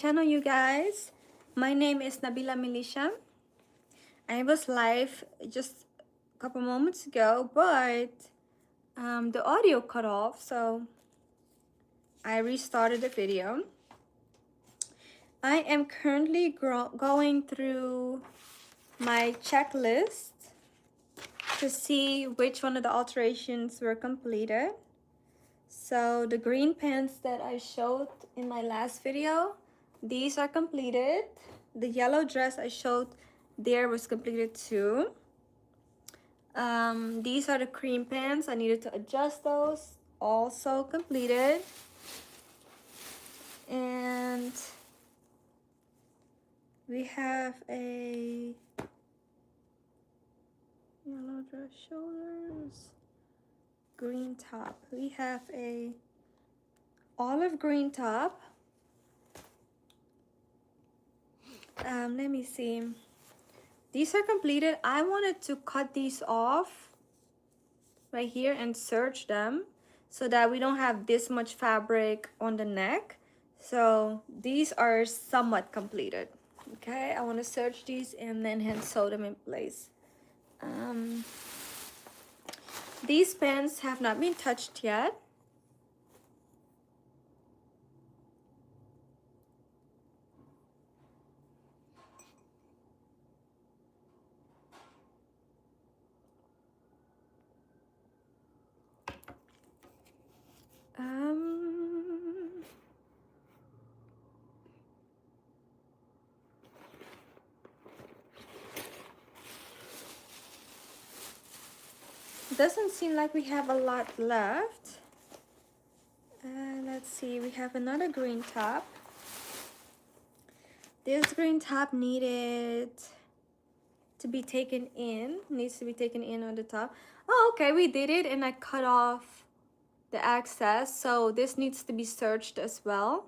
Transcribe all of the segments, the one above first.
Channel, you guys. My name is Nabila Milisha. I was live just a couple moments ago, but the audio cut off, so I restarted the video. I am currently going through my checklist to see which one of the alterations were completed. So the green pants that I showed in my last video, these are completed. The yellow dress I showed there was completed too. These are the cream pants. I needed to adjust those. Also completed. And we have a yellow dress shoulders, green top. We have a olive green top. Let me see. These are completed. I wanted to cut these off right here and serge them so that we don't have this much fabric on the neck. So these are somewhat completed. Okay, I want to serge these and then hand sew them in place. These pants have not been touched yet. Doesn't seem like we have a lot left. Let's see, we have another green top. This green top needs to be taken in on the top. Oh, okay, we did it, and I cut off the excess, so this needs to be serged as well.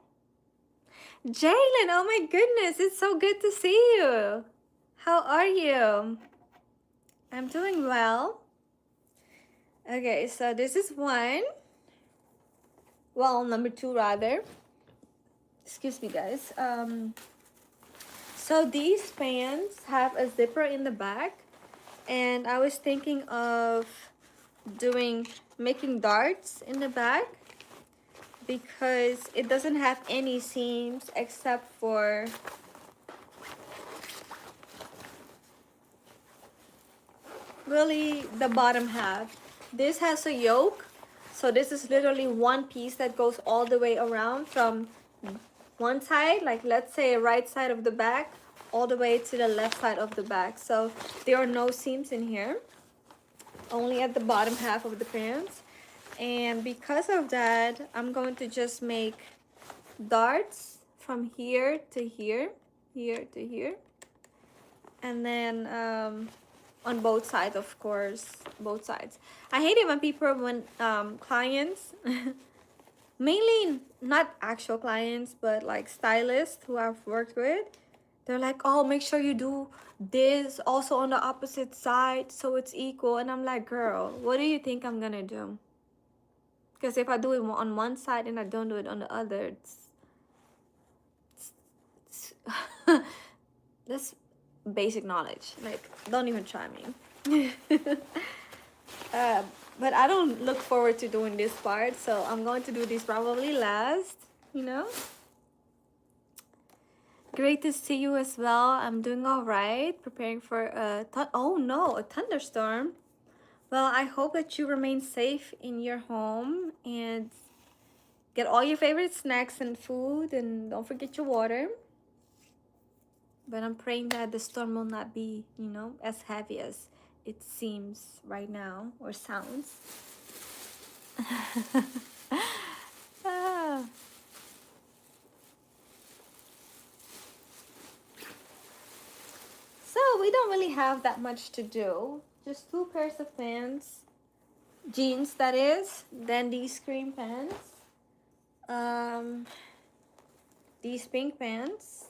Jalen, oh my goodness, it's so good to see you. How are you? I'm doing well. Okay, so this is one. Well, number two rather. Excuse me, guys. So these pants have a zipper in the back, and I was thinking of making darts in the back because it doesn't have any seams except for really the bottom half. This has a yoke, so this is literally one piece that goes all the way around from one side, like let's say right side of the back, all the way to the left side of the back. So there are no seams in here, only at the bottom half of the pants. And because of that, I'm going to just make darts from here to here, here to here, and then on both sides, of course, both sides. I hate it when clients mainly not actual clients, but like stylists who I've worked with, they're like, oh, make sure you do this also on the opposite side so it's equal. And I'm like, girl, what do you think I'm gonna do? Because if I do it on one side and I don't do it on the other, that's basic knowledge. Like, don't even try me. But I don't look forward to doing this part, so I'm going to do this probably last, you know. Great to see you as well. I'm doing all right, preparing for a thunderstorm. Well, I hope that you remain safe in your home and get all your favorite snacks and food, and don't forget your water. But I'm praying that the storm will not be, you know, as heavy as it seems right now or sounds. Ah. So we don't really have that much to do. Just two pairs of pants, jeans that is, then these cream pants, these pink pants,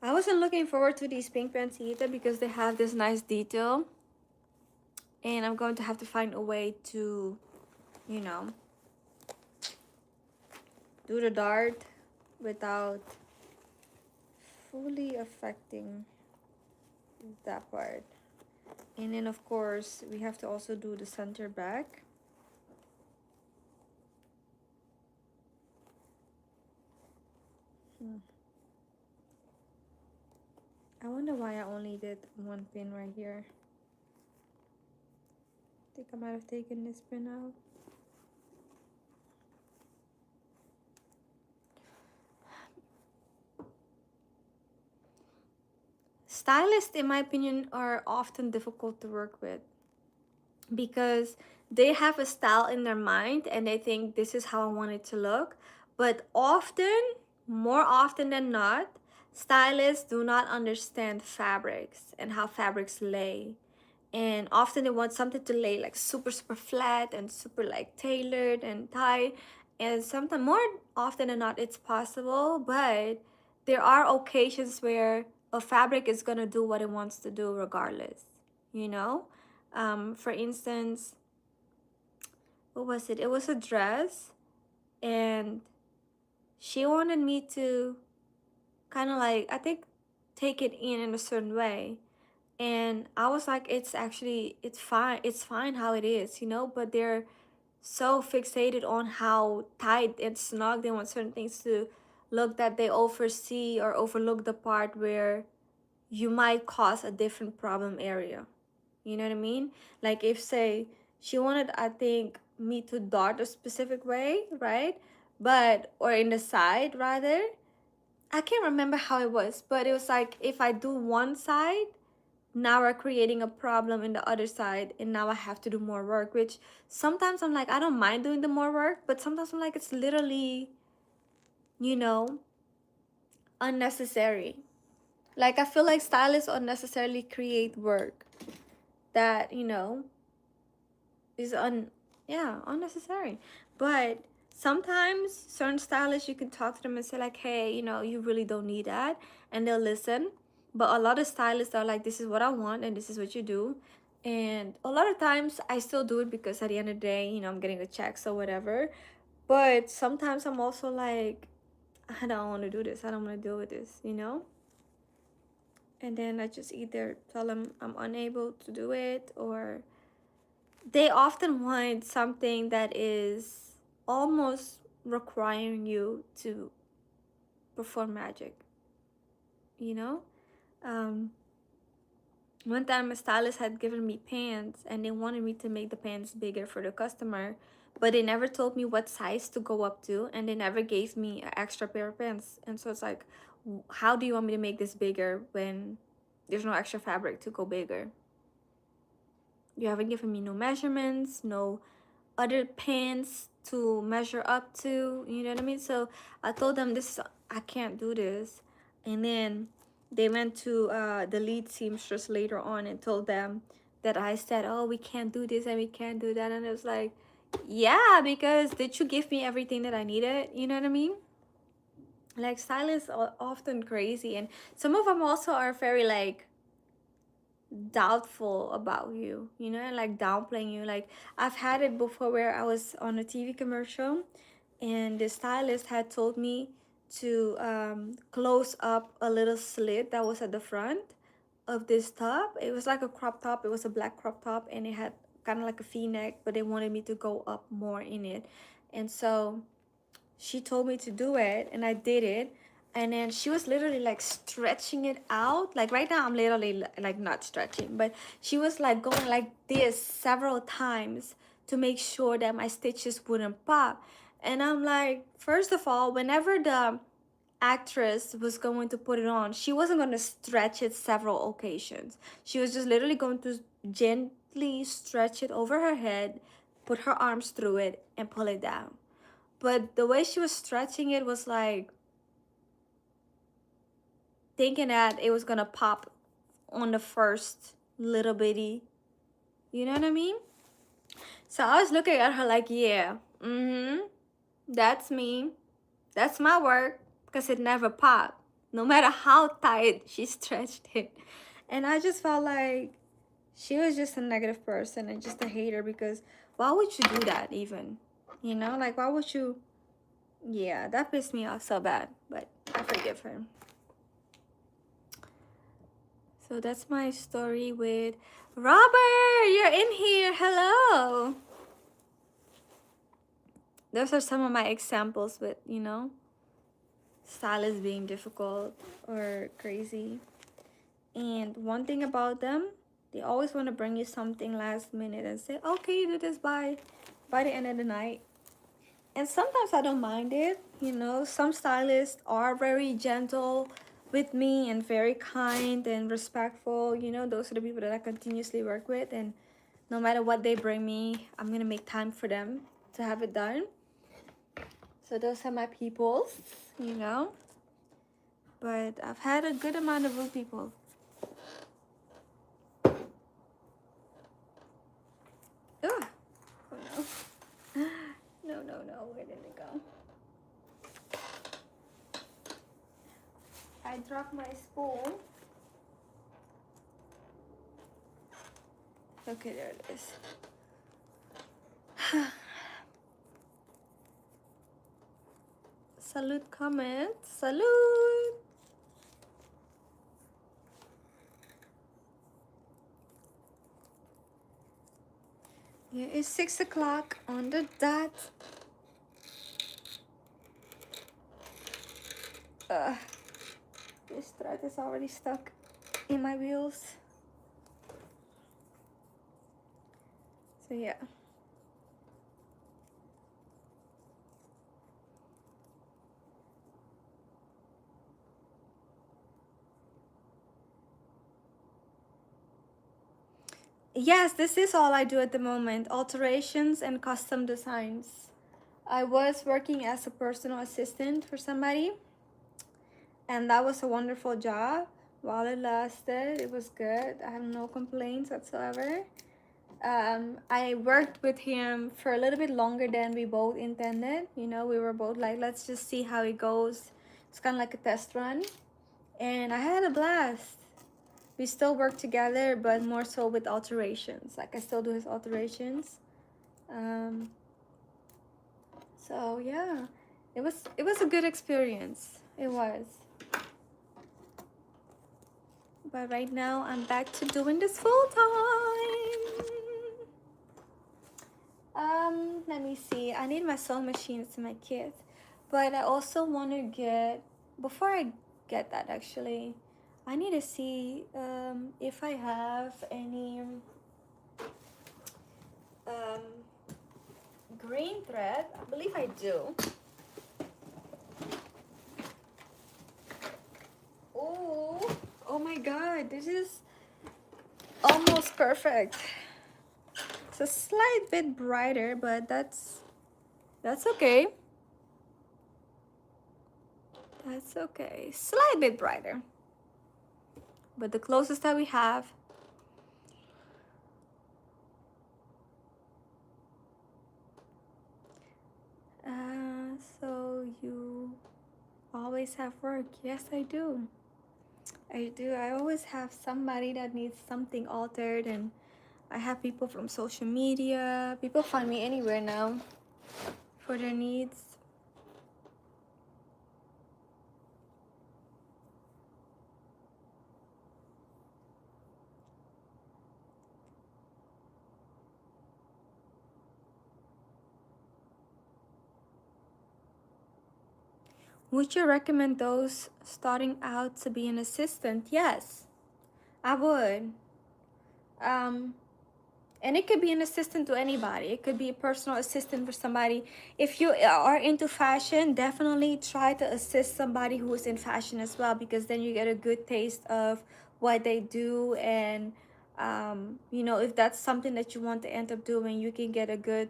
I wasn't looking forward to these pink pants either because they have this nice detail And I'm going to have to find a way to, you know, do the dart without fully affecting that part. And then of course we have to also do the center back. I wonder why I only did one pin right here. I think I might have taken this pin out. Stylists, in my opinion, are often difficult to work with because they have a style in their mind and they think this is how I want it to look. But often, more often than not, stylists do not understand fabrics and how fabrics lay. And often they want something to lay like super flat and super like tailored and tight. And sometimes, more often than not, it's possible, but there are occasions where a fabric is gonna do what it wants to do regardless, you know. For instance, what was it? It was a dress, and she wanted me to kind of like, I think, take it in a certain way. And I was like, it's fine how it is, you know. But they're so fixated on how tight and snug they want certain things to look, that they oversee or overlook the part where you might cause a different problem area. You know what I mean? Like if, say, she wanted, I think, me to dart a specific way, right? But, or in the side rather. I can't remember how it was, but it was like if I do one side, now we're creating a problem in the other side, and now I have to do more work, which sometimes I'm like, I don't mind doing the more work, but sometimes I'm like, it's literally, you know, unnecessary. Like I feel like stylists unnecessarily create work that, you know, is unnecessary. But sometimes certain stylists, you can talk to them and say like, hey, you know, you really don't need that, and they'll listen. But a lot of stylists are like, this is what I want and this is what you do. And a lot of times I still do it because at the end of the day, you know, I'm getting a check, so whatever. But sometimes I'm also like, I don't want to do this, I don't want to deal with this, you know. And then I just either tell them I'm unable to do it, or they often want something that is almost requiring you to perform magic, you know. um One time a stylist had given me pants and they wanted me to make the pants bigger for the customer, but they never told me what size to go up to, and they never gave me an extra pair of pants. And so it's like, how do you want me to make this bigger when there's no extra fabric to go bigger? You haven't given me no measurements, no other pants to measure up to, you know what I mean? So I told them, this, I can't do this. And then they went to the lead seamstress later on and told them that I said, oh, we can't do this and we can't do that. And it was like, yeah, because did you give me everything that I needed? You know what I mean? Like stylists are often crazy, and some of them also are very like doubtful about you, you know, and like downplaying you. Like I've had it before where I was on a TV commercial and the stylist had told me to close up a little slit that was at the front of this top. It was like a crop top. It was a black crop top and it had kind of like a v-neck, but they wanted me to go up more in it. And so she told me to do it and I did it. And then she was literally like stretching it out. Like right now I'm literally like not stretching, but she was like going like this several times to make sure that my stitches wouldn't pop. And I'm like, first of all, whenever the actress was going to put it on, she wasn't going to stretch it several occasions. She was just literally going to gently stretch it over her head, put her arms through it, and pull it down. But the way she was stretching it was like thinking that it was gonna pop on the first little bitty, you know what I mean? So I was looking at her like, yeah, that's me. That's my work, because it never popped, no matter how tight she stretched it. And I just felt like she was just a negative person and just a hater, because why would you do that even? You know, like, why would you? Yeah, that pissed me off so bad, but I forgive her. So that's my story with Robert. You're in here. Hello. Those are some of my examples with, you know, stylists being difficult or crazy. And one thing about them, they always want to bring you something last minute and say, okay, do this by the end of the night. And sometimes I don't mind it. You know, some stylists are very gentle with me and very kind and respectful. You know, those are the people that I continuously work with. And no matter what they bring me, I'm going to make time for them to have it done. So those are my peoples, you know. But I've had a good amount of rude people. Ugh. Oh no. No. Where did it go? I dropped my spoon. Okay, there it is. Salute comment. Salute. Yeah, it's 6 o'clock on the dot. This thread is already stuck in my wheels. So yeah. Yes, this is all I do at the moment. Alterations and custom designs. I was working as a personal assistant for somebody, and that was a wonderful job. While it lasted, it was good. I have no complaints whatsoever. I worked with him for a little bit longer than we both intended. You know, we were both like, let's just see how it goes. It's kind of like a test run. And I had a blast. We still work together, but more so with alterations. Like, I still do his alterations. So yeah, it was a good experience. It was. But right now I'm back to doing this full time. Let me see. I need my sewing machine to my kit, but I also want to get, before I get that actually, I need to see if I have any green thread. I believe I do. Oh my god, this is almost perfect. It's a slight bit brighter, but that's okay. That's okay. Slight bit brighter. But the closest that we have. So you always have work. Yes, I do. I do. I always have somebody that needs something altered, and I have people from social media. People find me anywhere now for their needs. Would you recommend those starting out to be an assistant? Yes, I would. And it could be an assistant to anybody. It could be a personal assistant for somebody. If you are into fashion, definitely try to assist somebody who is in fashion as well, because then you get a good taste of what they do. And you know, if that's something that you want to end up doing, you can get a good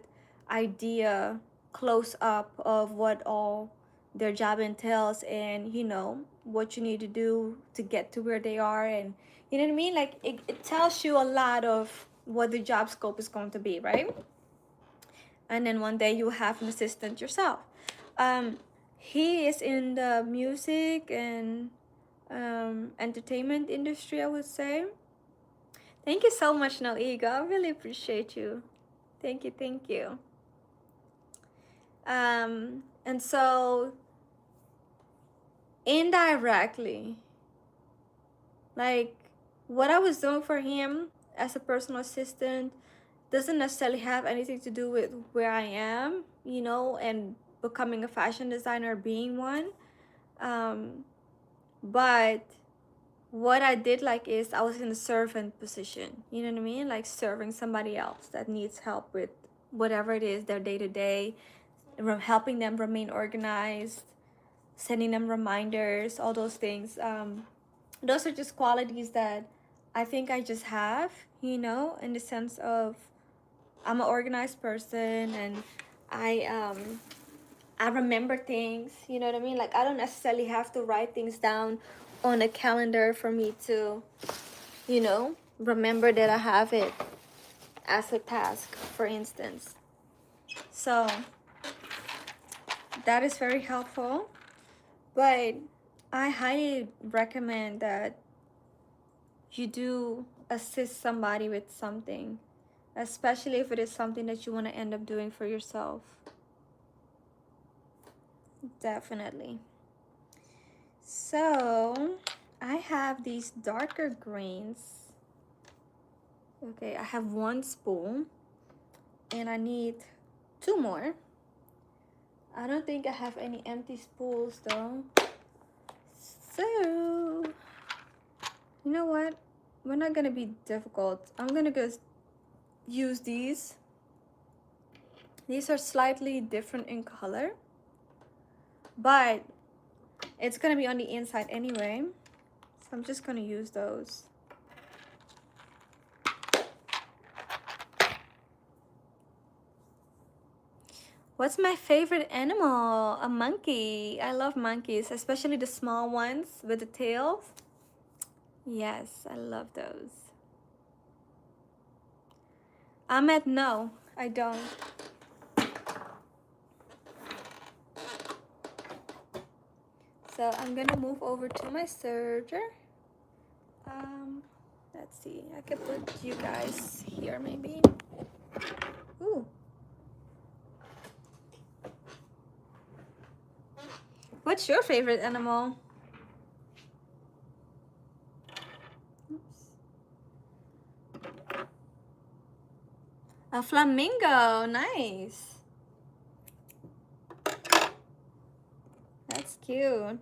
idea close up of what all their job entails, and you know what you need to do to get to where they are. And you know what I mean, like it tells you a lot of what the job scope is going to be, right? And then one day you have an assistant yourself. He is in the music and entertainment industry, I would say. Thank you so much, No Ego. I really appreciate you. Thank you, thank you. And so indirectly, like what I was doing for him as a personal assistant doesn't necessarily have anything to do with where I am, you know, and becoming a fashion designer, being one. But what I did like is I was in a servant position, you know what I mean? Like serving somebody else that needs help with whatever it is, their day to day, helping them remain organized, sending them reminders, all those things. Those are just qualities that I think I just have, you know, in the sense of I'm an organized person, and I remember things, you know what I mean? Like I don't necessarily have to write things down on a calendar for me to, you know, remember that I have it as a task, for instance. So that is very helpful. But I highly recommend that you do assist somebody with something, especially if it is something that you want to end up doing for yourself. Definitely. So I have these darker greens. Okay, I have 1 spoon and I need 2 more. I don't think I have any empty spools though. So, you know what? We're not gonna be difficult. I'm gonna go use these. These are slightly different in color, but it's gonna be on the inside anyway. So I'm just gonna use those. What's my favorite animal? A monkey. I love monkeys, especially the small ones with the tails. Yes, I love those. Ahmed, no, I don't. So I'm gonna move over to my serger. Let's see, I could put you guys here maybe. Ooh. What's your favorite animal? Oops. A flamingo, nice. That's cute.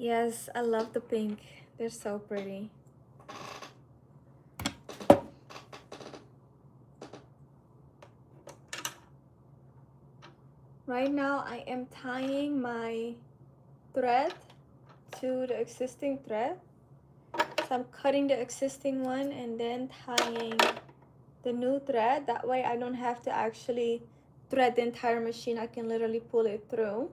Yes, I love the pink. They're so pretty. Right now I am tying my thread to the existing thread. So I'm cutting the existing one and then tying the new thread. That way I don't have to actually thread the entire machine. I can literally pull it through.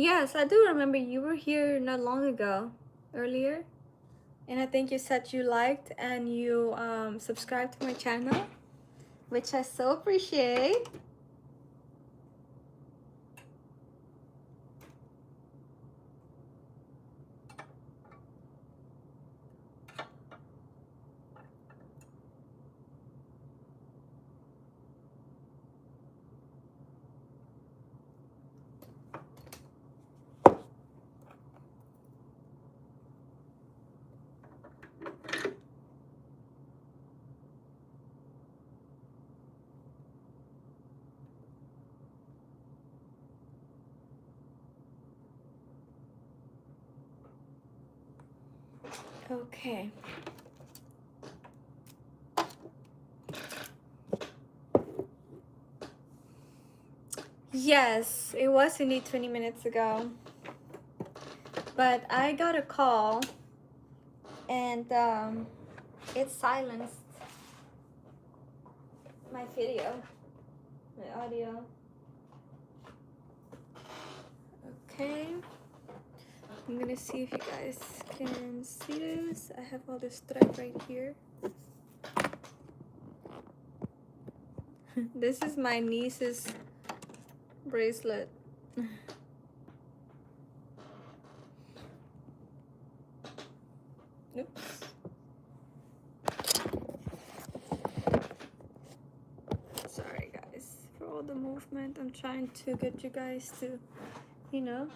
Yes, I do remember you were here not long ago, earlier. And I think you said you liked and you subscribed to my channel, which I so appreciate. Okay. Yes, it was indeed 20 minutes ago. But I got a call and it silenced my video, my audio. Okay. I'm gonna see if you guys can see this. I have all this thread right here. This is my niece's bracelet. Oops. Sorry guys for all the movement. I'm trying to get you guys to, you know.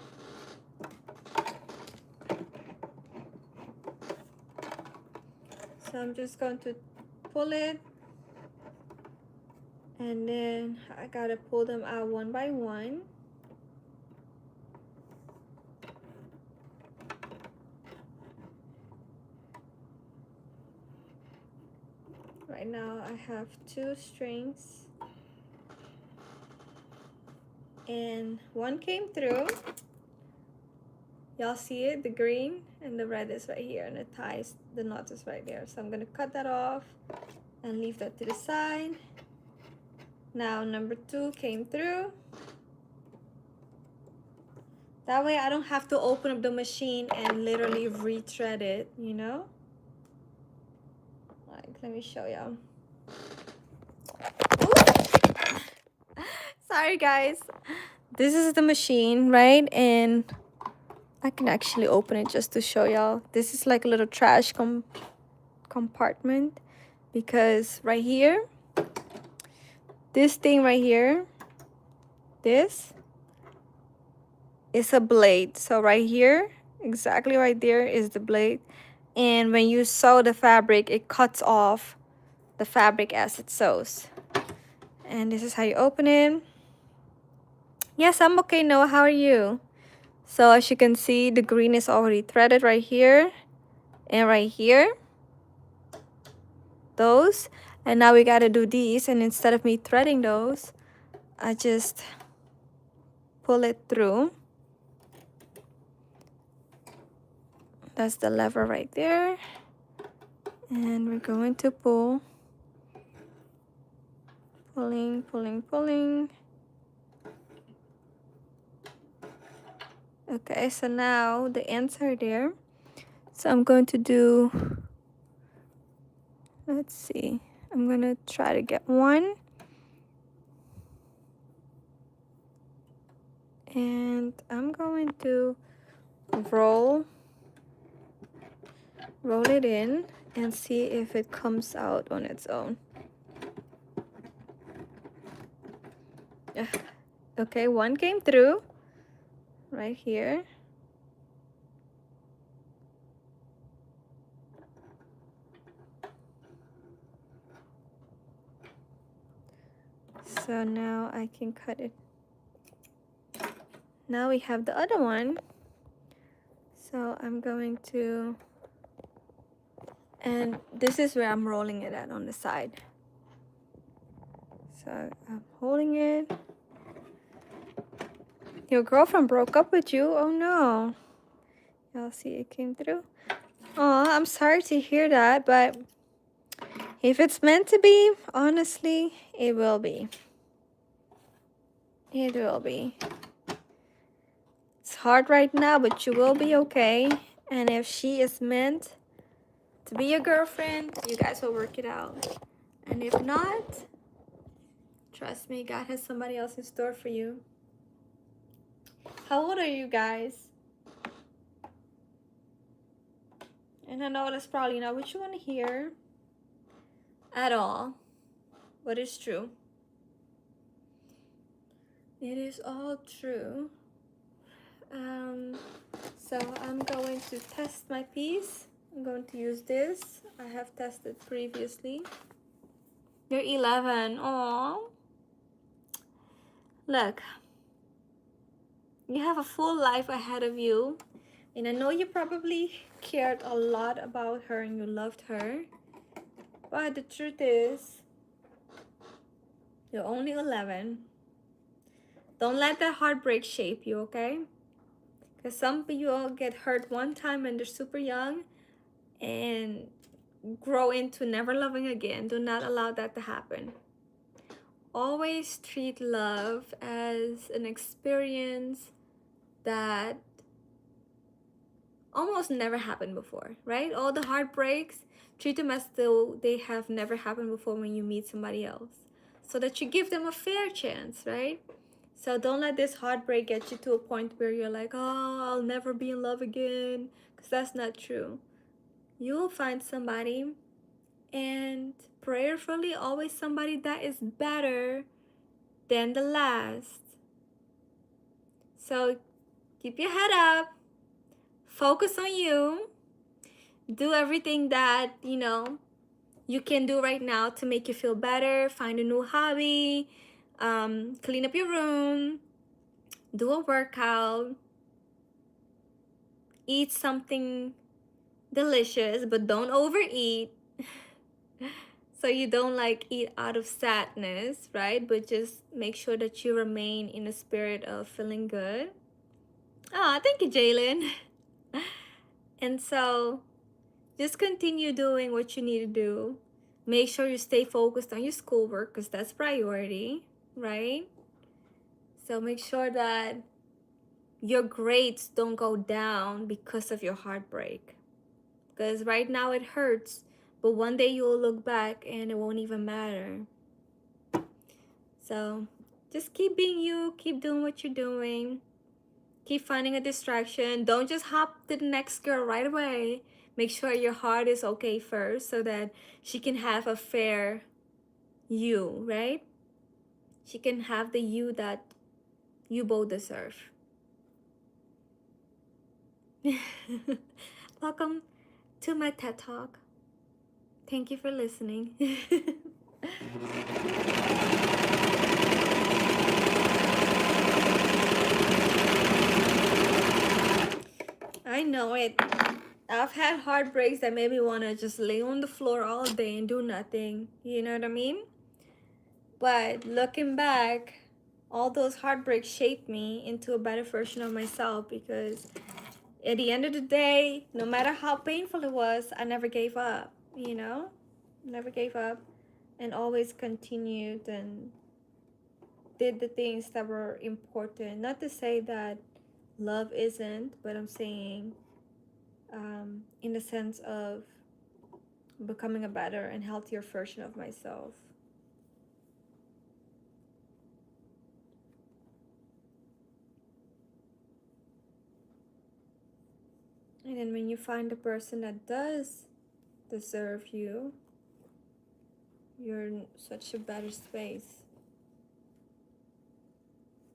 So I'm just going to pull it, and then I gotta pull them out one by one. Right now I have 2 strings and one came through. Y'all see it? The green and the red is right here, and the knot is right there. So I'm gonna cut that off and leave that to the side. Now number 2 came through. That way I don't have to open up the machine and literally retread it, you know? Like, let me show y'all. Sorry guys. This is the machine, right? And I can actually open it just to show y'all. This is like a little trash compartment, because right here, this thing right here, this is a blade. So right here, exactly right there is the blade. And when you sew the fabric, it cuts off the fabric as it sews. And this is how you open it. Yes, I'm okay, Noah. How are you? So as you can see, the green is already threaded right here and right here. Those. And now we got to do these. And instead of me threading those, I just pull it through. That's the lever right there. And we're going to pull. Pulling, pulling, pulling. Okay, so now the ends are there. So I'm going to do, let's see, I'm going to try to get one. And I'm going to roll it in and see if it comes out on its own. Okay, one came through right here. So now I can cut it. Now we have the other one. So I'm going to, and this is where I'm rolling it at on the side. So I'm holding it. Your girlfriend broke up with you? Oh no. Y'all see it came through? Oh, I'm sorry to hear that, but if it's meant to be, honestly, it will be. It will be. It's hard right now, but you will be okay. And if she is meant to be your girlfriend, you guys will work it out. And if not, trust me, God has somebody else in store for you. How old are you guys? And I know that's probably not what you want to hear at all, but it's true. It is all true. So I'm going to test my piece. I'm going to use this. I have tested previously. You're 11. Aww. Look, you have a full life ahead of you, And I know you probably cared a lot about her and you loved her. But the truth is, you're only 11. Don't let that heartbreak shape you, okay? Because some people get hurt one time and they're super young and grow into never loving again. Do not allow that to happen. Always treat love as an experience that almost never happened before, right? All the heartbreaks, treat them as though they have never happened before when you meet somebody else, so that you give them a fair chance, right? So don't let this heartbreak get you to a point where you're like, oh, I'll never be in love again, because that's not true. You will find somebody, and prayerfully always somebody that is better than the last. So keep your head up, focus on you, do everything that you can do right now to make you feel better. Find a new hobby, clean up your room, do a workout, eat something delicious, but don't overeat. So you don't like eat out of sadness, right? But just make sure that you remain in a spirit of feeling good. Ah, thank you, Jalen. And so just continue doing what you need to do. Make sure you stay focused on your schoolwork because that's priority, right? So make sure that your grades don't go down because of your heartbreak. Because right now it hurts, but one day you'll look back and it won't even matter. So just keep being you, keep doing what you're doing, keep finding a distraction. Don't just hop to the next girl right away. Make sure your heart is okay first so that she can have a fair you, right? She can have the you that you both deserve. Welcome to my TED Talk. Thank you for listening. I know it. I've had heartbreaks that made me want to just lay on the floor all day and do nothing. You know what I mean? But looking back, all those heartbreaks shaped me into a better version of myself, because at the end of the day, no matter how painful it was, I never gave up, Never gave up, and always continued and did the things that were important. Not to say that love isn't, but I'm saying in the sense of becoming a better and healthier version of myself. And then when you find a person that does deserve you, you're in such a better space.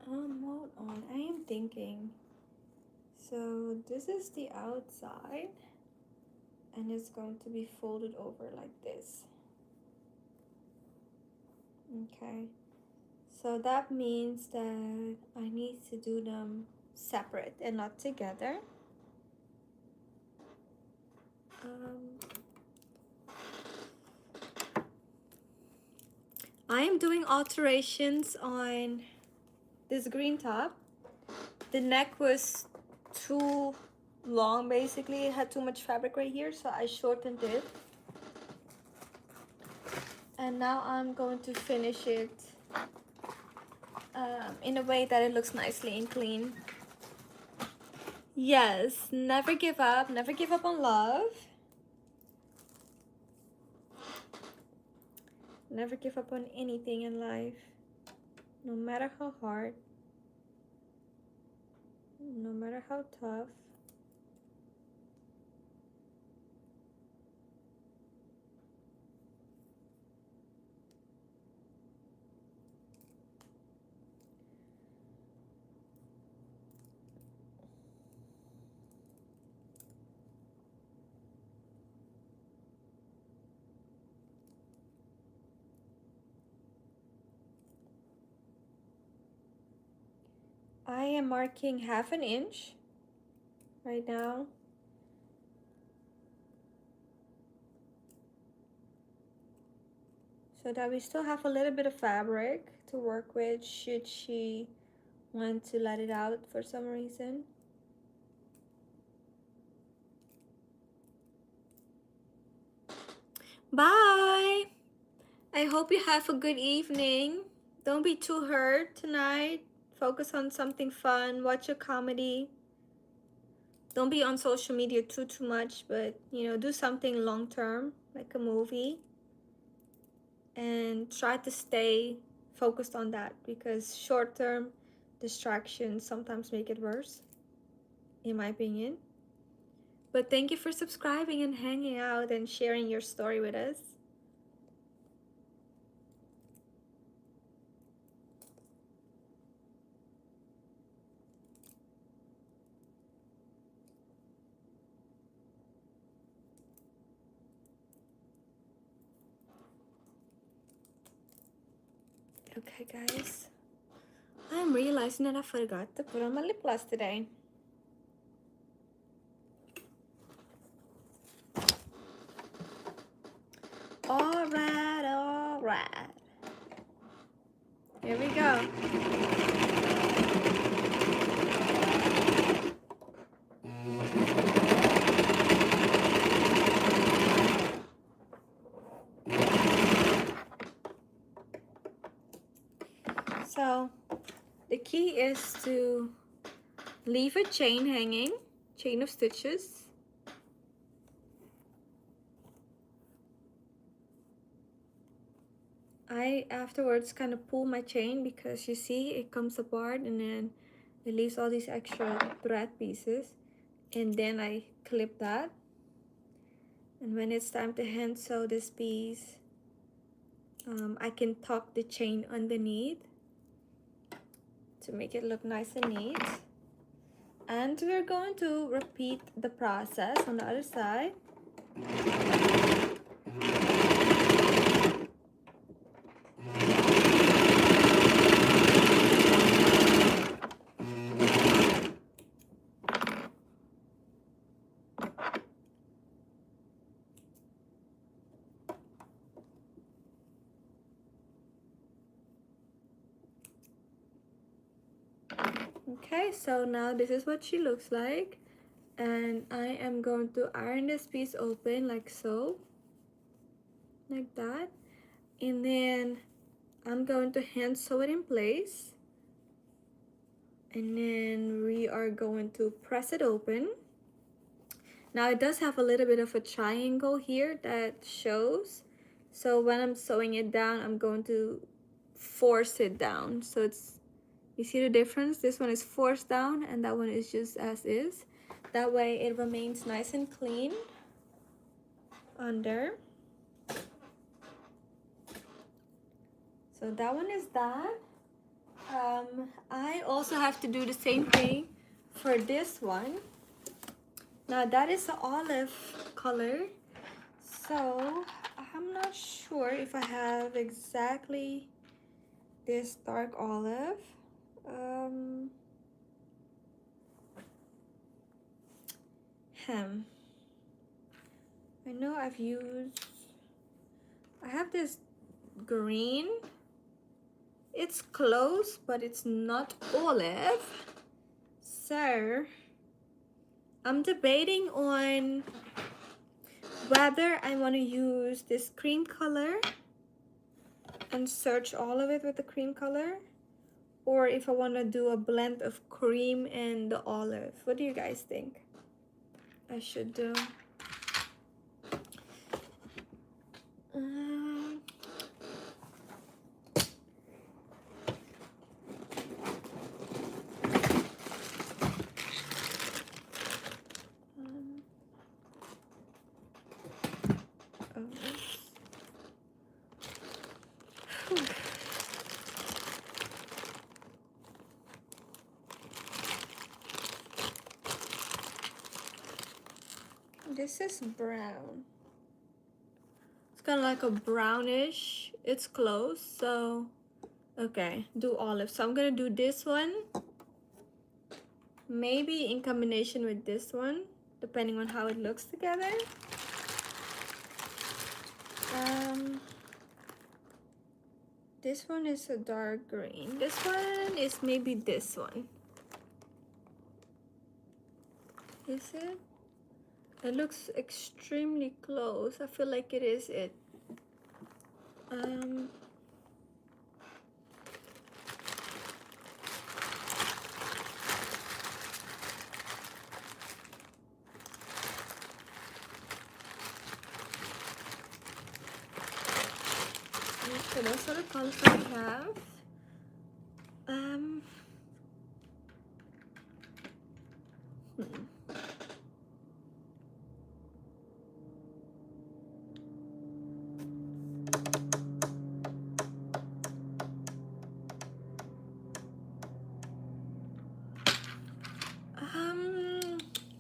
Hold on, I am thinking. So this is the outside, and it's going to be folded over like this. Okay, so that means that I need to do them separate and not together. I am doing alterations on this green top. The neck was too long, basically. It had too much fabric right here, so I shortened it. And now I'm going to finish it in a way that it looks nicely and clean. Yes, never give up. Never give up on love. Never give up on anything in life. No matter how hard. No matter how tough. I am marking 1/2 inch right now. So that we still have a little bit of fabric to work with should she want to let it out for some reason. Bye! I hope you have a good evening. Don't be too hurt tonight. Focus on something fun. Watch a comedy. Don't be on social media too much, but you know, do something long term, like a movie. And try to stay focused on that, because short term distractions sometimes make it worse, in my opinion. But thank you for subscribing and hanging out and sharing your story with us. Okay, guys. I'm realizing that I forgot to put on my lip gloss today. Alright. Here we go. So, the key is to leave a chain hanging, chain of stitches. I afterwards kind of pull my chain because you see it comes apart and then it leaves all these extra thread pieces, and then I clip that. And when it's time to hand sew this piece, I can tuck the chain underneath to make it look nice and neat. And we're going to repeat the process on the other side. Okay, so now this is what she looks like, and I am going to iron this piece open like so, like that, and then I'm going to hand sew it in place, and then we are going to press it open. Now it does have a little bit of a triangle here that shows, so when I'm sewing it down, I'm going to force it down, so it's, you see the difference? This one is forced down and that one is just as is. That way it remains nice and clean under. So that one is that. I also have to do the same thing for this one. Now that is the olive color. So I'm not sure if I have exactly this dark olive. I know I have this green. It's close, but it's not olive. So I'm debating on whether I want to use this cream color and search all of it with the cream color, or if I want to do a blend of cream and the olive. What do you guys think I should do? This is brown. It's kind of like a brownish. It's close, so okay, do olive. So I'm gonna do this one maybe in combination with this one, depending on how it looks together. This one is a dark green. This one is maybe this one. Is it? It looks extremely close. I feel like it is it. So those are the colors I have.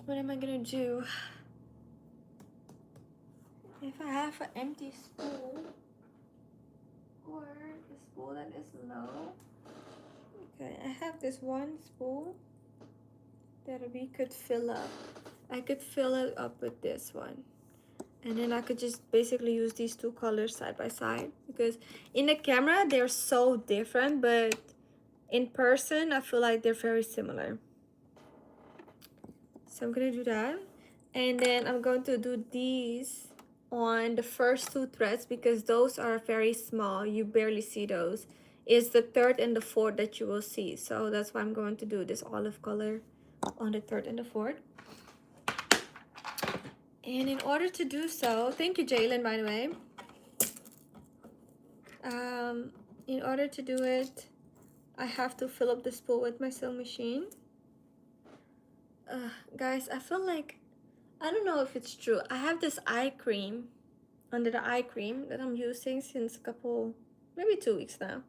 What am I gonna do? If I have an empty spool or a spool that is low. Okay, I have this one spool that we could fill up. I could fill it up with this one. And then I could just basically use these two colors side by side, because in the camera they're so different, but in person I feel like they're very similar. So I'm gonna do that, and then I'm going to do these on the first two threads because those are very small. You barely see those. It's the third and the fourth that you will see, so that's why I'm going to do this olive color on the third and the fourth. And in order to do so, thank you Jalen, by the way. In order to do it, I have to fill up the spool with my sewing machine. Guys, I feel like, I don't know if it's true. I have this eye cream, under the eye cream, that I'm using since a couple, maybe 2 weeks now.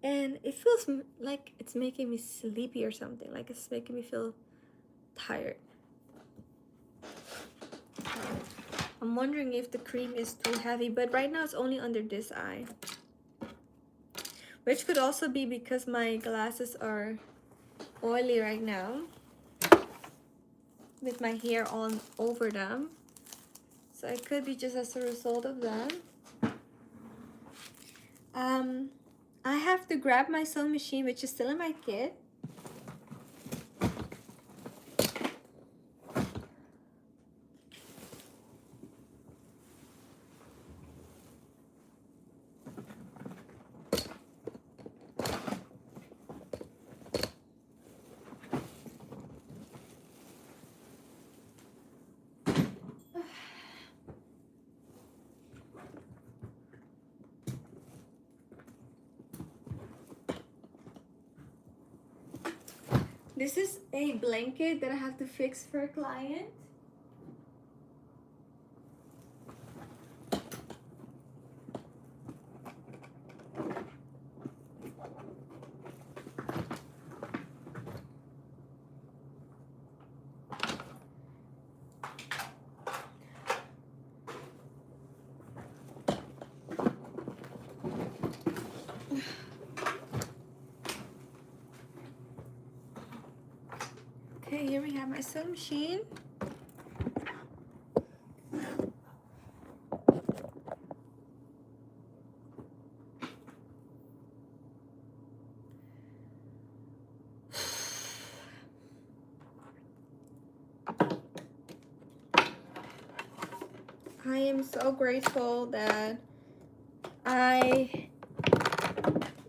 And it feels like it's making me sleepy or something. Like it's making me feel tired. I'm wondering if the cream is too heavy, but right now it's only under this eye. Which could also be because my glasses are oily right now, with my hair all over them. So it could be just as a result of that. I have to grab my sewing machine, which is still in my kit. This is a blanket that I have to fix for a client. Okay, here we have my sewing machine. I am so grateful that I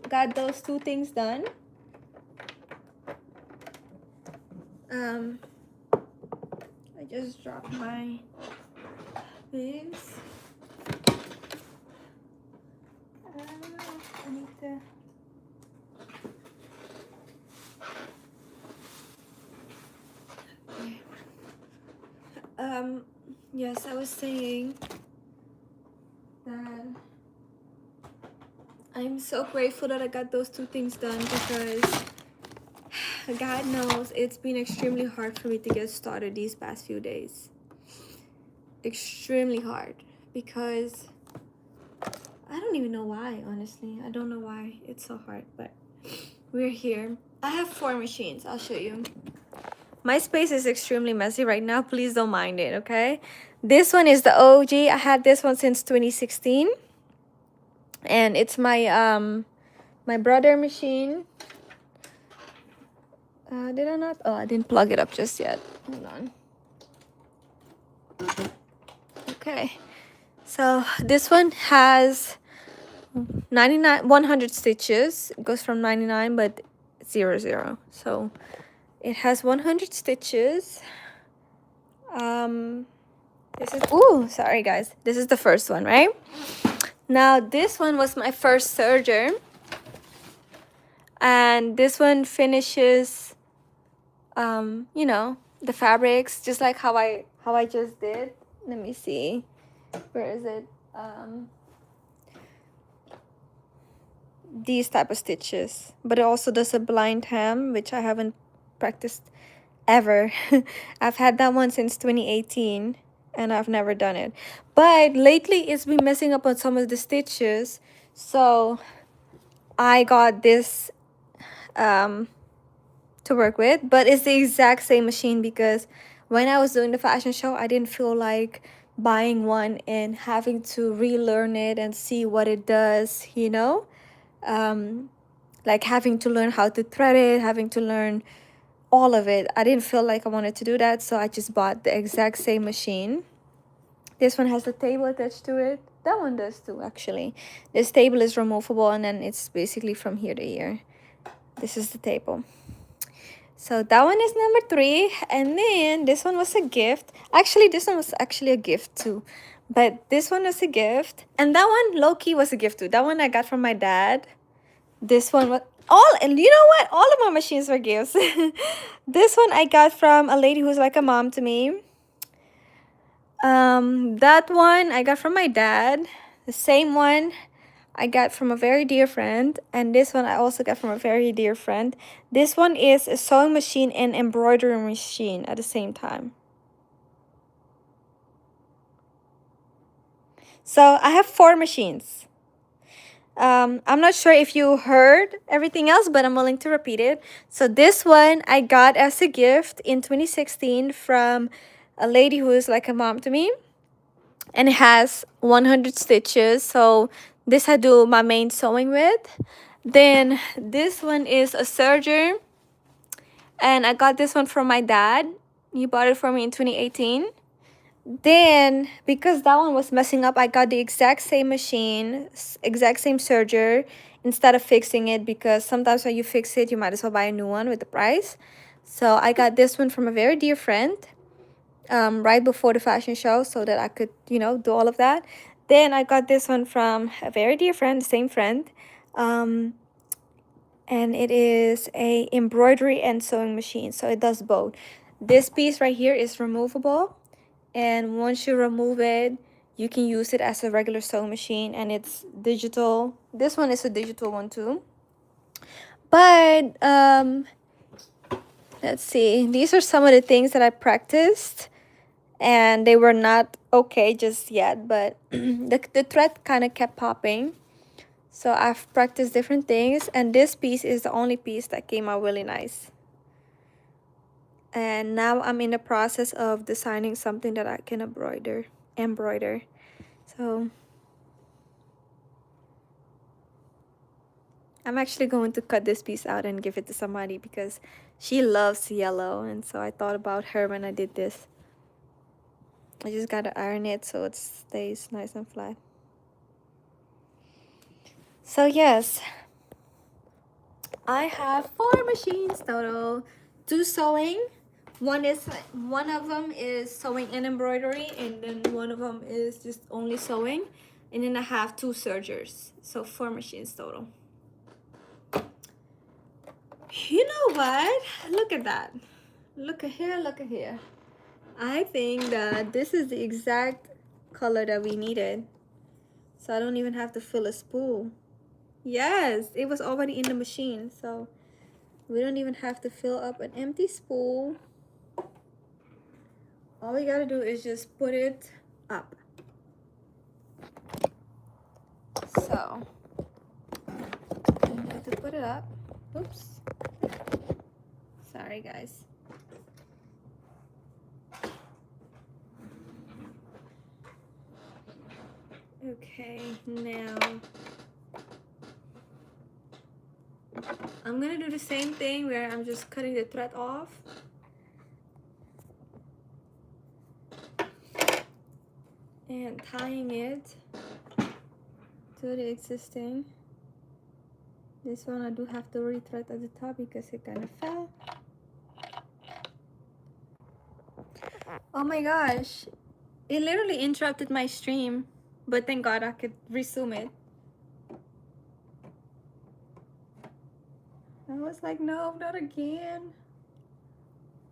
got those two things done. I just dropped my bibs. I need to. Yes, I was saying that I'm so grateful that I got those two things done, because God knows it's been extremely hard for me to get started these past few days. Extremely hard, because I don't even know why, honestly. I don't know why it's so hard, but we're here. I have 4 machines. I'll show you. My space is extremely messy right now. Please don't mind it, okay? This one is the OG. I had this one since 2016. And it's my my brother machine. Did I not? Oh, I didn't plug it up just yet. Hold on. Okay. So this one has 100 stitches. It goes from 99 but 00. So it has 100 stitches. This is, ooh, sorry guys. This is the first one, right? Now this one was my first serger. And this one finishes, you know, the fabrics just like how I just did. Let me see. Where is it? These type of stitches, but it also does a blind hem, which I haven't practiced ever. I've had that one since 2018 and I've never done it, but lately it's been messing up on some of the stitches, so I got this to work with. But it's the exact same machine, because when I was doing the fashion show, I didn't feel like buying one and having to relearn it and see what it does, you know, like having to learn how to thread it, having to learn all of it. I didn't feel like I wanted to do that, so I just bought the exact same machine. This one has a table attached to it. That one does too, actually. This table is removable, and then it's basically from here to here. This is the table. So that one is number 3. And then this one was a gift. Actually, this one was actually a gift too. But this one was a gift. And that one, low-key, was a gift too. That one I got from my dad. This one was and you know what? All of my machines were gifts. This one I got from a lady who's like a mom to me. That one I got from my dad. The same one I got from a very dear friend, and this one I also got from a very dear friend. This one is a sewing machine and embroidery machine at the same time. So I have 4 machines. I'm not sure if you heard everything else, but I'm willing to repeat it. So this one I got as a gift in 2016 from a lady who is like a mom to me, and it has 100 stitches. So this I do my main sewing with. Then this one is a serger, and I got this one from my dad. He bought it for me in 2018. Then, because that one was messing up, I got the exact same machine, exact same serger, instead of fixing it, because sometimes when you fix it, you might as well buy a new one with the price. So I got this one from a very dear friend, right before the fashion show, so that I could, you know, do all of that. Then I got this one from a very dear friend, the same friend, and it is a embroidery and sewing machine, so it does both. This piece right here is removable, and once you remove it, you can use it as a regular sewing machine, and it's digital. This one is a digital one too. But let's see, these are some of the things that I practiced, and they were not okay just yet, but the thread kind of kept popping. So I've practiced different things, and this piece is the only piece that came out really nice. And now I'm in the process of designing something that I can embroider. So I'm actually going to cut this piece out and give it to somebody, because she loves yellow, and so I thought about her when I did this. I just gotta iron it so it stays nice and flat. So yes, I have 4 machines total. 2 sewing. One of them is sewing and embroidery, and then one of them is just only sewing, and then I have 2 sergers, so 4 machines total. You know what? Look at that. Look at here, look at here. I think that this is the exact color that we needed, so I don't even have to fill a spool. Yes, it was already in the machine, so we don't even have to fill up an empty spool. All we gotta do is just put it up. So I have to put it up. Oops. Sorry guys. Okay, now I'm gonna do the same thing where I'm just cutting the thread off. And tying it to the existing. This one I do have to rethread at the top because it kind of fell. Oh my gosh, it literally interrupted my stream, but thank God I could resume it. I was like, no, not again.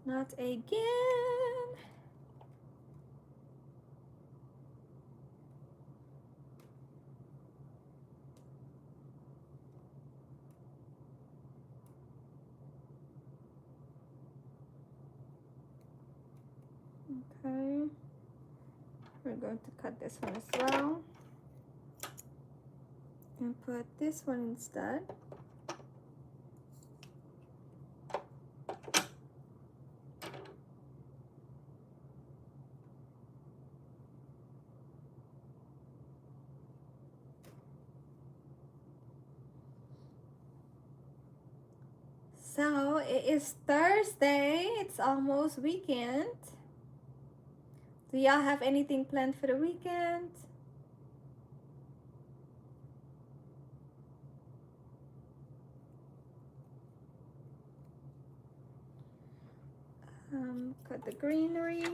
Not again. Okay. We're going to cut this one as well. And put this one instead. So it is Thursday. It's almost weekend. Do y'all have anything planned for the weekend? Cut the greenery.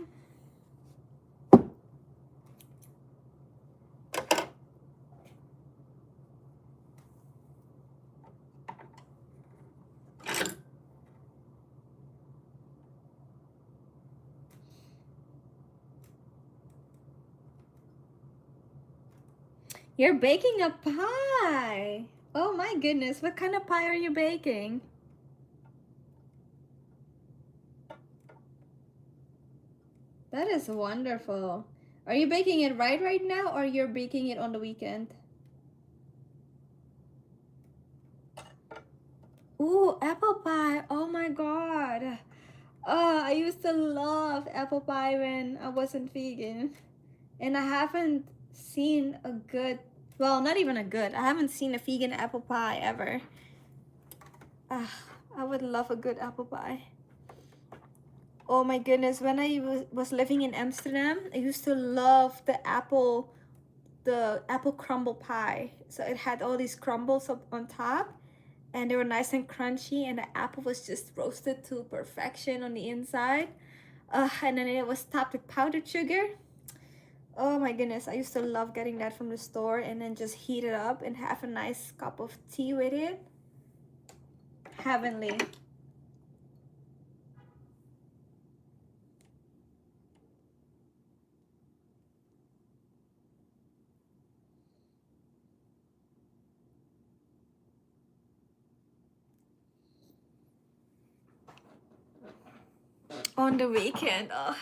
You're baking a pie. Oh my goodness, what kind of pie are you baking? That is wonderful. Are you baking it right now, or you're baking it on the weekend? Ooh, apple pie. Oh my God. I used to love apple pie when I wasn't vegan. And I haven't seen a good, well, not even a good, I haven't seen a vegan apple pie ever. I would love a good apple pie. Oh my goodness, when I was living in Amsterdam, I used to love the apple crumble pie. So it had all these crumbles up on top, and they were nice and crunchy, and the apple was just roasted to perfection on the inside. And then it was topped with powdered sugar. Oh my goodness, I used to love getting that from the store and then just heat it up and have a nice cup of tea with it. Heavenly. On the weekend, oh.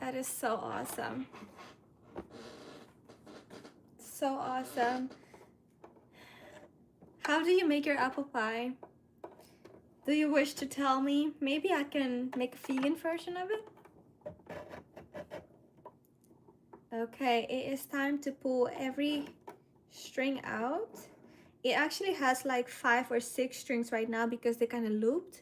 That is so awesome. So awesome. How do you make your apple pie? Do you wish to tell me? Maybe I can make a vegan version of it. Okay, it is time to pull every string out. It actually has like 5 or 6 strings right now because they kind of looped.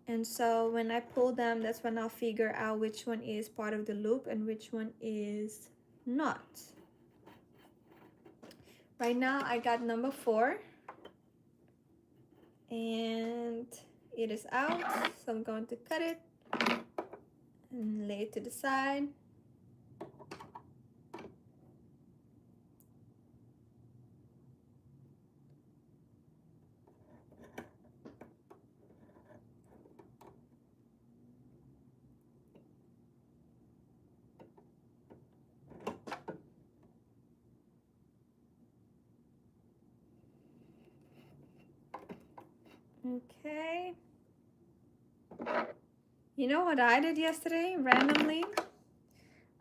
And so when I pull them, that's when I'll figure out which one is part of the loop and which one is not. Right now I got number 4. And it is out. So I'm going to cut it and lay it to the side. Okay. You know what I did yesterday randomly?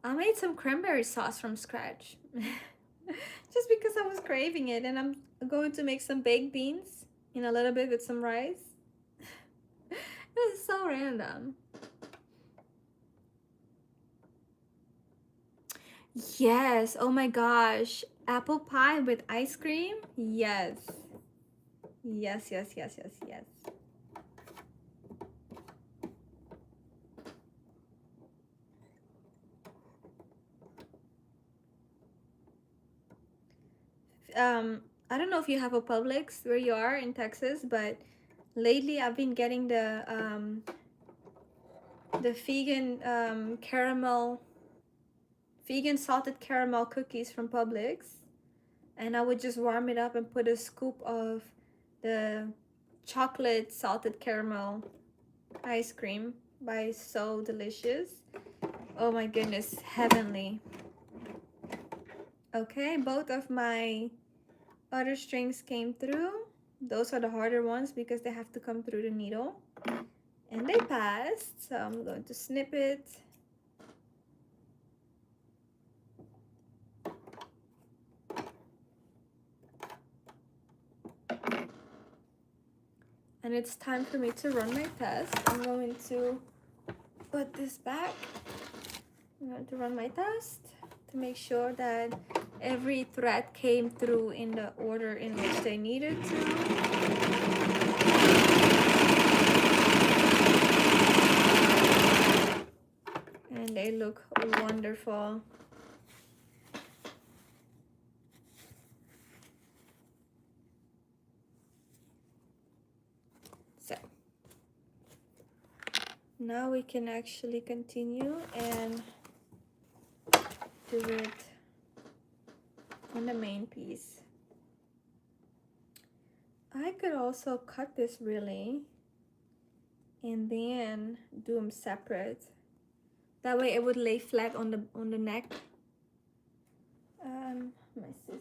I made some cranberry sauce from scratch. Just because I was craving it, and I'm going to make some baked beans in a little bit with some rice. It was so random. Yes, oh my gosh. Apple pie with ice cream? Yes. Yes, yes, yes, yes, yes. I don't know if you have a Publix where you are in Texas, but lately I've been getting the vegan vegan salted caramel cookies from Publix, and I would just warm it up and put a scoop of the chocolate salted caramel ice cream by So Delicious. Oh my goodness, heavenly. Okay, both of my other strings came through. Those are the harder ones because they have to come through the needle. And they passed, so I'm going to snip it. And it's time for me to run my test. I'm going to put this back. I'm going to run my test to make sure that every thread came through in the order in which they needed to. And they look wonderful. So now we can actually continue and do it on the main piece. I could also cut this really and then do them separate. That way it would lay flat on the neck. My scissors.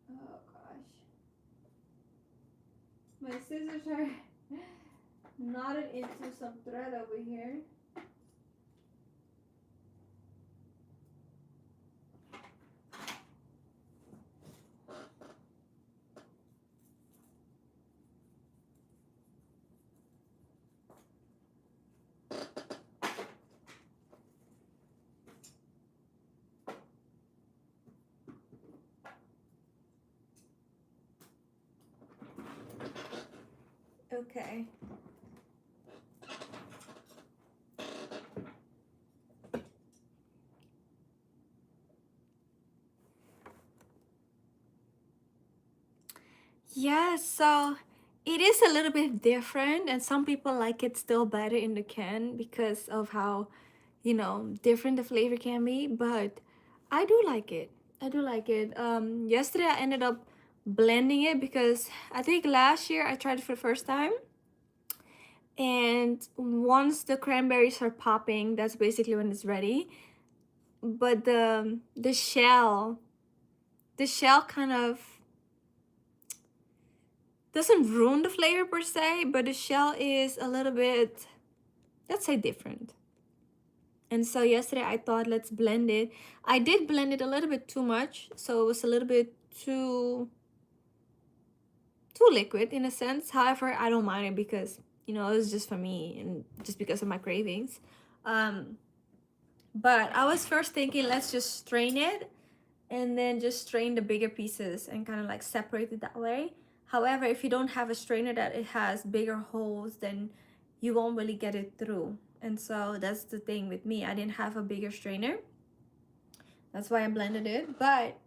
Oh gosh. My scissors are knotted into some thread over here. Okay. Yes, so it is a little bit different, and some people like it still better in the can because of how, different the flavor can be, but I do like it. I do like it. Yesterday I ended up blending it because I think last year I tried it for the first time. And once the cranberries are popping, that's basically when it's ready. But the shell kind of doesn't ruin the flavor per se, but the shell is a little bit, let's say, different. And so yesterday I thought, let's blend it. I did blend it a little bit too much, so it was a little bit too liquid in a sense. However, I don't mind it because it was just for me and just because of my cravings. But I was first thinking, let's just strain it and then just strain the bigger pieces and kind of like separate it that way. However, if you don't have a strainer that it has bigger holes, then you won't really get it through. And so that's the thing with me. I didn't have a bigger strainer. That's why I blended it. But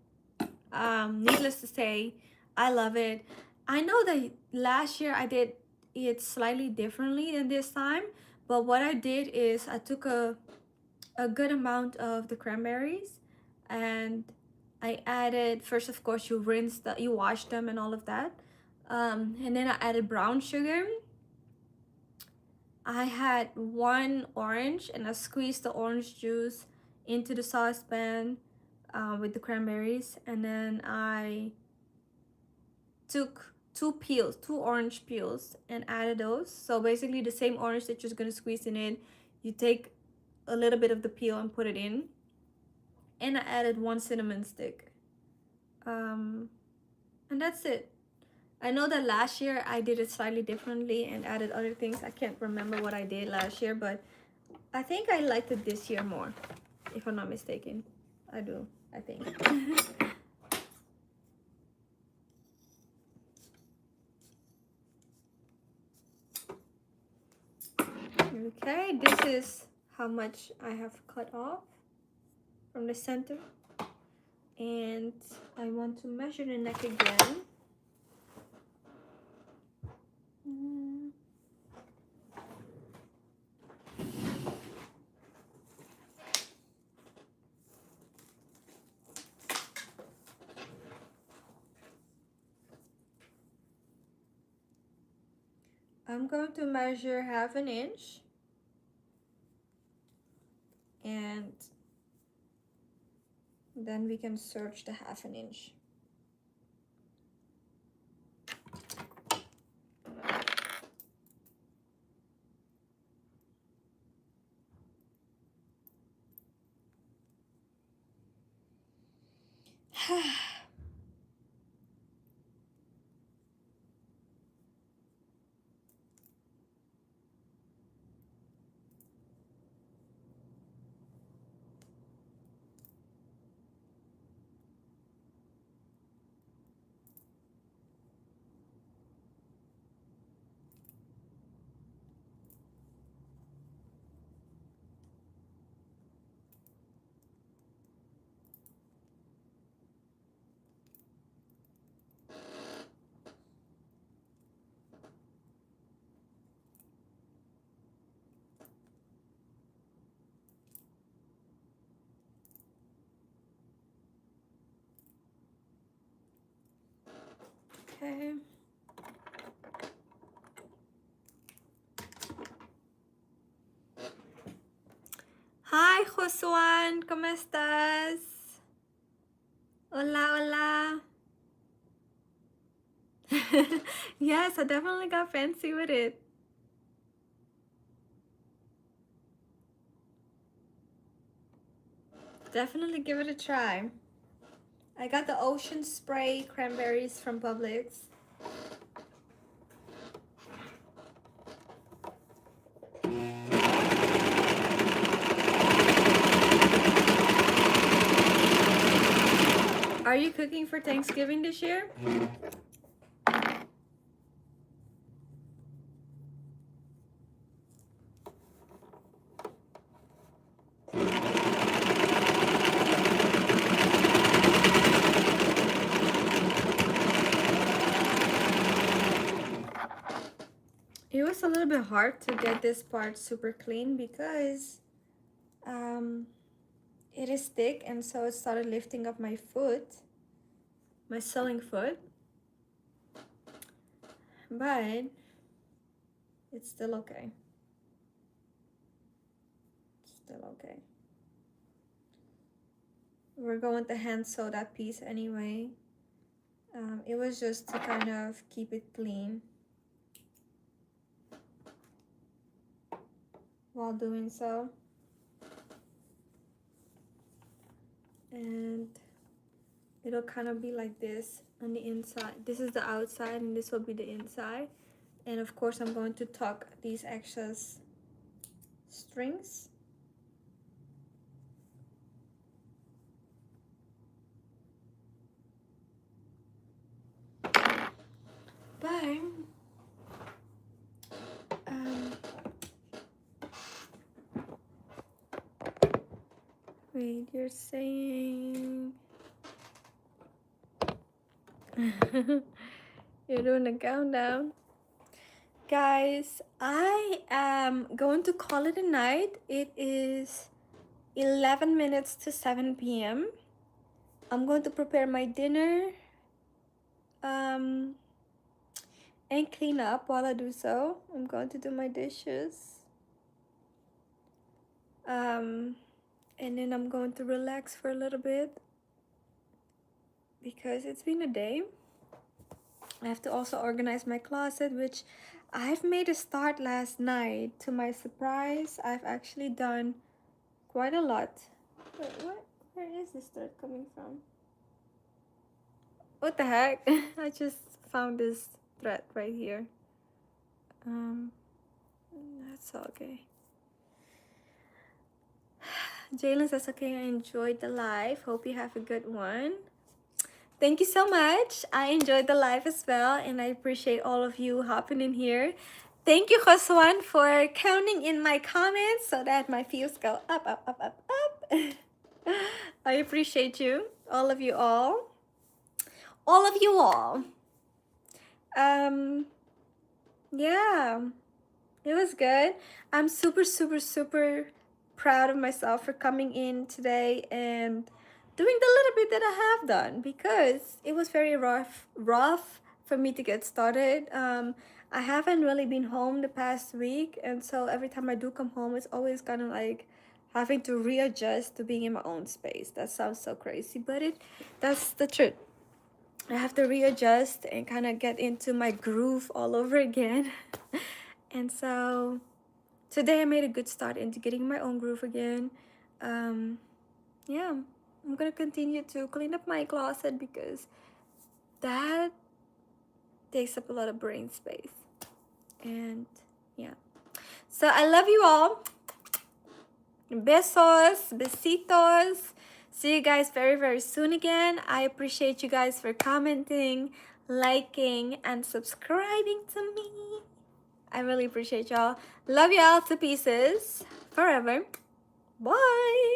needless to say, I love it. I know that last year I did it slightly differently than this time. But what I did is I took a good amount of the cranberries and I added, first of course you wash them and all of that, and then I added brown sugar. I had one orange and I squeezed the orange juice into the saucepan, with the cranberries, and then I took two orange peels and added those. So basically the same orange that you're gonna squeeze in it, you take a little bit of the peel and put it in. And I added 1 cinnamon stick. And that's it. I know that last year I did it slightly differently and added other things. I can't remember what I did last year, but I think I liked it this year more, if I'm not mistaken. I do, I think. Okay, this is how much I have cut off from the center. And I want to measure the neck again. I'm going to measure 1/2 inch, and then we can search the 1/2 inch. Okay. Hi, Josuan, ¿cómo estás? Hola, hola. Yes, I definitely got fancy with it. Definitely give it a try. I got the Ocean Spray cranberries from Publix. Are you cooking for Thanksgiving this year? It was a little bit hard to get this part super clean because it is thick, and so it started lifting up my foot, my sewing foot. But it's still okay. Still okay. We're going to hand sew that piece anyway. It was just to kind of keep it clean while doing so. And it'll kind of be like this on the inside. This is the outside and this will be the inside. And of course I'm going to tuck these excess strings. But wait, you're saying you're doing a countdown. Guys, I am going to call it a night. It is 11 minutes to 7 p.m. I'm going to prepare my dinner and clean up while I do so. I'm going to do my dishes. And then I'm going to relax for a little bit. because it's been a day. I have to also organize my closet, which I've made a start last night. To my surprise, I've actually done quite a lot. Wait, what? Where is this thread coming from? What the heck? I just found this thread right here. That's okay. Jalen says, okay, I enjoyed the live. Hope you have a good one. Thank you so much. I enjoyed the live as well, and I appreciate all of you hopping in here. Thank you, Joswan, for counting in my comments so that my views go up, up, up, up, up. I appreciate you, all of you all. All of you all. Yeah, it was good. I'm super, super, super proud of myself for coming in today and doing the little bit that I have done, because it was very rough for me to get started. I haven't really been home the past week, and so every time I do come home, it's always kind of like having to readjust to being in my own space. That sounds so crazy, but that's the truth. I have to readjust and kind of get into my groove all over again. And so today I made a good start into getting my own groove again. Yeah, I'm gonna continue to clean up my closet because that takes up a lot of brain space. And yeah, so I love you all. Besos, besitos. See you guys very, very soon again. I appreciate you guys for commenting, liking, and subscribing to me. I really appreciate y'all. Love y'all to pieces forever. Bye.